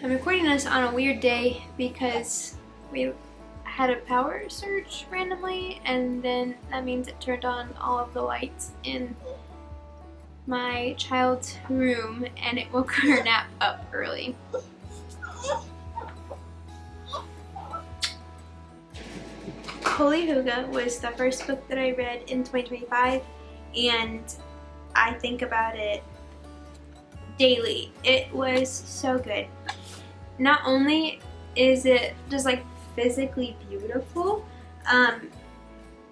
I'm recording this on a weird day because we had a power surge randomly, and then that means it turned on all of the lights in my child's room and it woke her nap up early. Holy Hygge was the first book that I read in 2025, and I think about it daily. It was so good. Not only is it just like physically beautiful,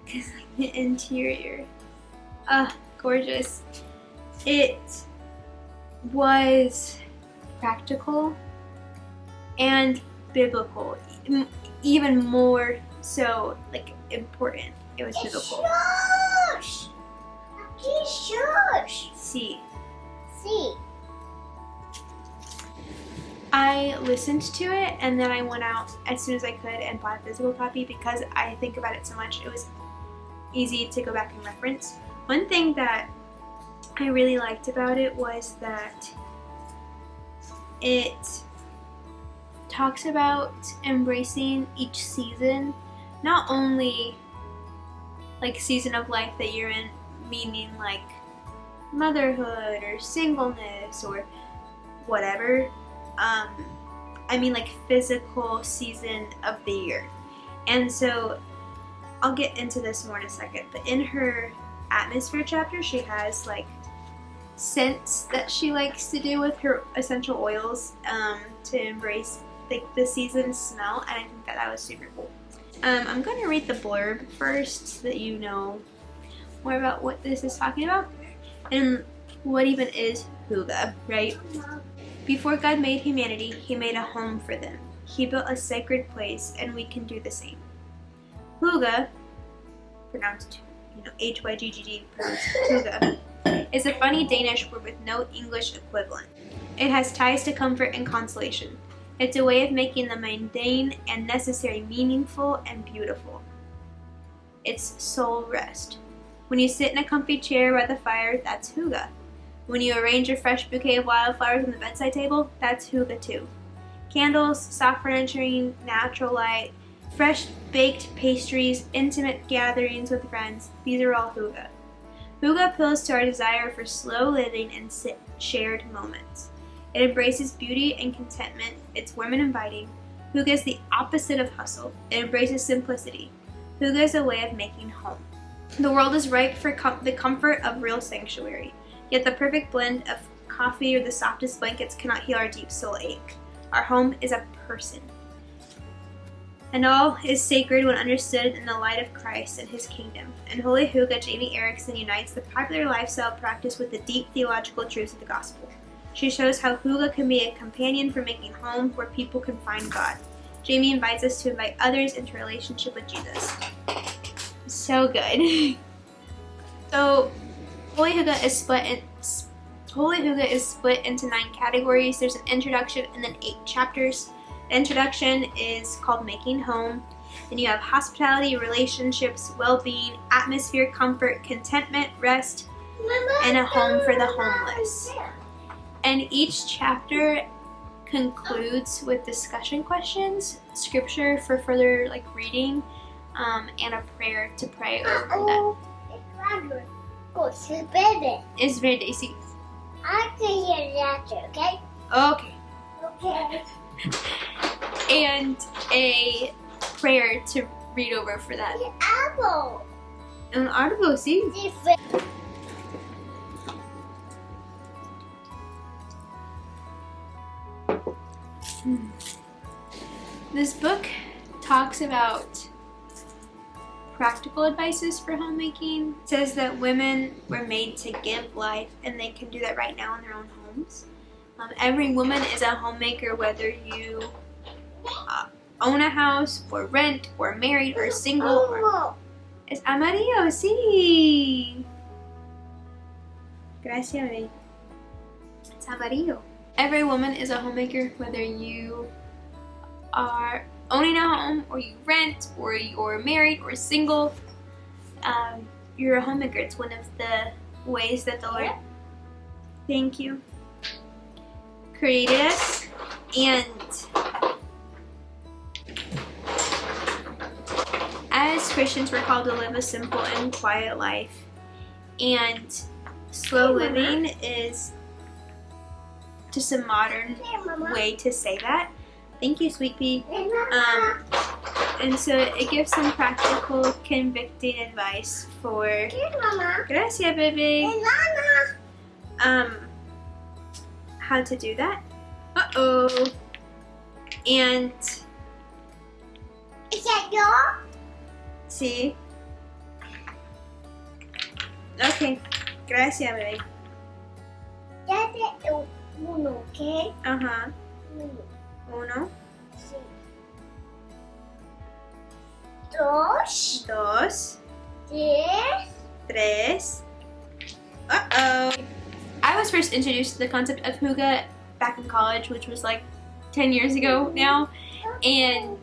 because like the interior, gorgeous. It was practical and biblical, even more so, like, important. It was biblical. See. I listened to it and then I went out as soon as I could and bought a physical copy because I think about it so much. It was easy to go back and reference. One thing that I really liked about it was that it talks about embracing each season, not only like season of life that you're in, meaning like motherhood or singleness or whatever. I mean like physical season of the year. And so I'll get into this more in a second, but in her atmosphere chapter she has like scents that she likes to do with her essential oils to embrace like the season smell, and I think that was super cool. I'm going to read the blurb first so that you know more about what this is talking about and what even is Hygge, right? Before God made humanity, He made a home for them. He built a sacred place, and we can do the same. Hygge, pronounced, H-Y-G-G-G, pronounced Hygge, is a funny Danish word with no English equivalent. It has ties to comfort and consolation. It's a way of making the mundane and necessary meaningful and beautiful. It's soul rest. When you sit in a comfy chair by the fire, that's Hygge. When you arrange a fresh bouquet of wildflowers on the bedside table, that's Hygge too. Candles, soft furnishing, natural light, fresh baked pastries, intimate gatherings with friends, these are all Hygge. Hygge appeals to our desire for slow living and shared moments. It embraces beauty and contentment. It's warm and inviting. Hygge is the opposite of hustle. It embraces simplicity. Hygge is a way of making home. The world is ripe for the comfort of real sanctuary. Yet the perfect blend of coffee or the softest blankets cannot heal our deep soul ache. Our home is a person. And all is sacred when understood in the light of Christ and His kingdom. In Holy Hygge, Jamie Erickson unites the popular lifestyle practice with the deep theological truths of the gospel. She shows how Hygge can be a companion for making home where people can find God. Jamie invites us to invite others into a relationship with Jesus. So good. So, Holy Hygge is split into 9 categories. There's an introduction and then 8 chapters. The introduction is called Making Home. Then you have hospitality, relationships, well-being, atmosphere, comfort, contentment, rest, and a home for the homeless. And each chapter concludes with discussion questions, scripture for further reading, and a prayer to pray over them. It's very tasty. I can hear that, okay? Okay. And a prayer to read over for that. An apple. An article, see? This book talks about practical advices for homemaking. It says that women were made to give life, and they can do that right now in their own homes. Every woman is a homemaker, whether you own a house, or rent, or married, or single. Or... Es amarillo, sí. Gracias, baby. It's amarillo. Every woman is a homemaker, whether you are owning a home, or you rent, or you're married, or single. You're a homemaker. It's one of the ways that the Lord, thank you, created us And as Christians, we're called to live a simple and quiet life. And slow living is just a modern way to say that. Thank you, sweet pea. And so it gives some practical, convicting advice for gracias, baby. How to do that. And Is that your? see. Okay. Gracias, baby. That's it. Uno, okay? Ajá. Uno. 1, Sí. Dos. 2, Tres. 3. I was first introduced to the concept of Hygge back in college, which was like 10 years ago now, and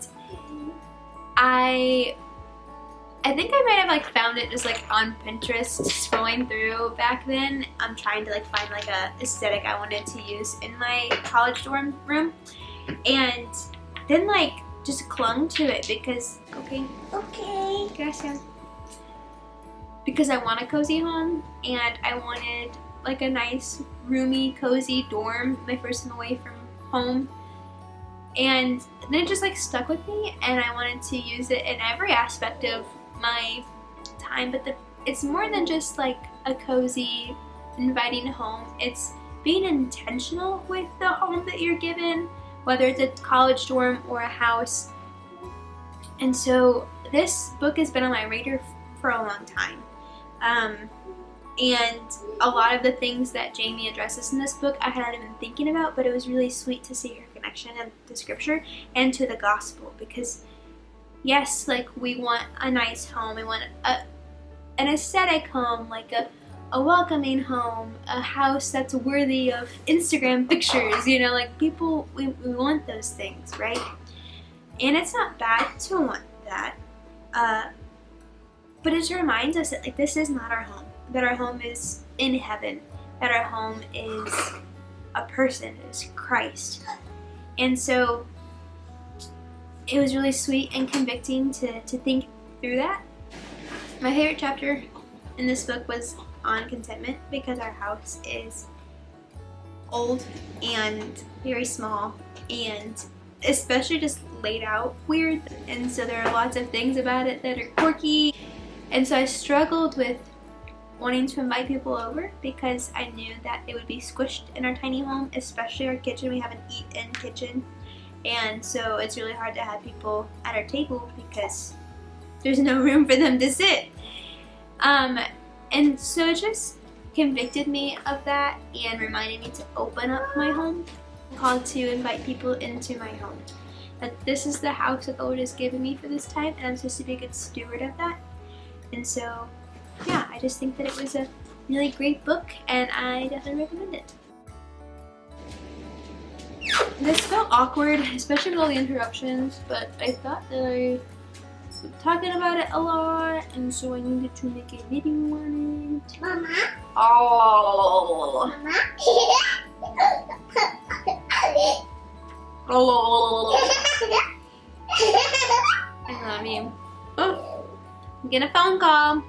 I think I might have like found it just like on Pinterest scrolling through back then. I'm trying to like find like a aesthetic I wanted to use in my college dorm room, and then like just clung to it because Okay. gracias. Because I want a cozy home and I wanted like a nice, roomy, cozy dorm my first time away from home. And then it just like stuck with me and I wanted to use it in every aspect of my time. But it's more than just like a cozy, inviting home. It's being intentional with the home that you're given, whether it's a college dorm or a house. And so this book has been on my radar for a long time. And a lot of the things that Jamie addresses in this book I had already been thinking about, but it was really sweet to see her connection to scripture and to the gospel, because yes, like we want a nice home, we want an aesthetic home, like a welcoming home, a house that's worthy of Instagram pictures, you know, like people, we want those things, right? And it's not bad to want that, but it reminds us that like this is not our home, that our home is in heaven, that our home is a person, is Christ. And so it was really sweet and convicting to think through that. My favorite chapter in this book was on contentment, because our house is old and very small and especially just laid out weird, and so there are lots of things about it that are quirky, and so I struggled with wanting to invite people over because I knew that it would be squished in our tiny home, especially our kitchen. We have an eat-in kitchen, and so it's really hard to have people at our table because there's no room for them to sit. And so it just convicted me of that and reminded me to open up my home. I'm called to invite people into my home. That this is the house that the Lord has given me for this time, and I'm supposed to be a good steward of that. And so, yeah, I just think that it was a really great book, and I definitely recommend it. This felt awkward, especially with all the interruptions, but I thought that I was talking about it a lot, and so I needed to make a video on it. Mama. Oh. Mama. I love you. Oh, I'm getting a phone call.